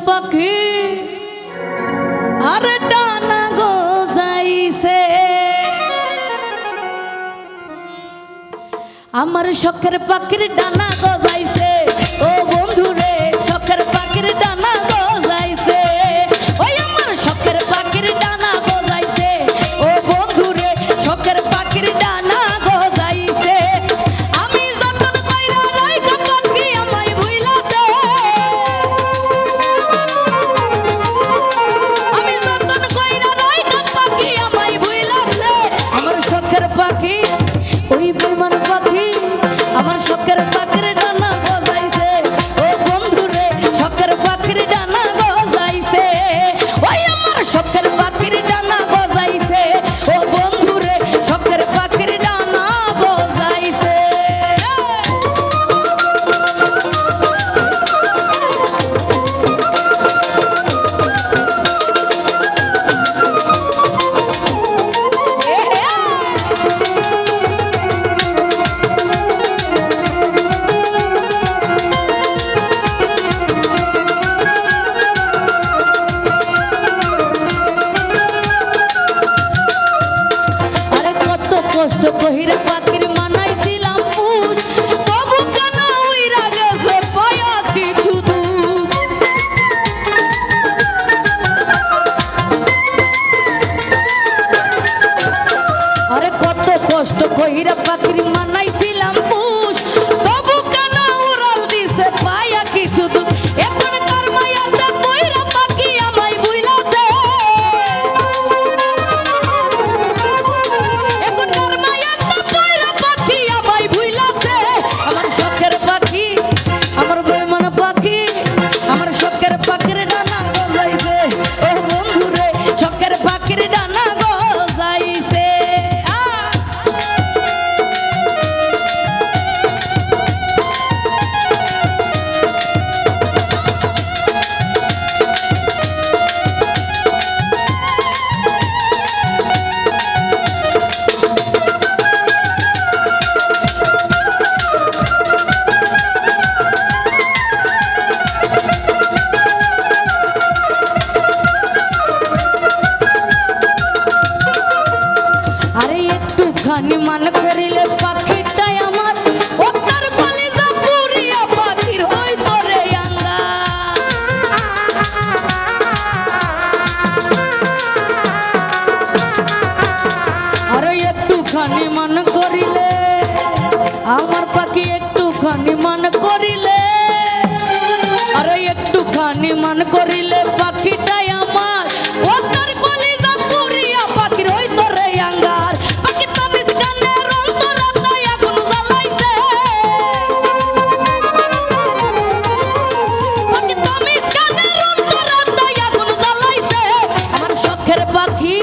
পাখি আর ডানা গজাইছে, আমার শখের পাখির ডানা গজাইছে। ও বন্ধু রে, শখের পাখির ডানা গজাইছে, ওই আমার শখের পাখির ডানা গজাইছে। ও বন্ধু রে, শখের পাখির ডানা গজাইছে। আমি যতন কইরা রাইখা পাখি আমায় ভুইলাছে, আমি যতন কইরা রাইখা পাখি আমায় ভুইলাছে। আমার শখের পাখি ওই বেমান পাখি, আমার শখের পাখির ডানা গজাইছে। ও বন্ধু রে, শখের পাখির ডানা গজাইছে, ওই আমার শখের পাখির ডানা গজাইছে। ও বন্ধু রে, শখের পাখির ডানা গজাইছে। কষ্ট কহিরে পাখির মানাইছিলাম পুষ, তবু কেন উইরা গেছে পায়া কিছু দুঃখ। আরে কত কষ্ট কহিরে পাখির মানাইছিলাম পুষ, তবু কেন উড়াল দিছে পায়া কিছু দুঃখ। এখন কার মায়াতে কইরা পাখি আমায় ভুইলাছে, পাখির ডানা গজাইছে। ও বন্ধু রে, শখের পাখির ডানা গজাইছে। খানি মান করিলে পাখিটাই আমার, ও তার কলিজা পুরিয়া পাখির হইতো রে আঙ্গা। আরে একটুখানি মান করিলে আমার পাখি, একটুখানি মান করিলে, আরে একটুখানি মান করিলে পাখিটাই আমার, ও তার কলিজা পুরিয়া পাখির হইতো রে আঙ্গার। পাখি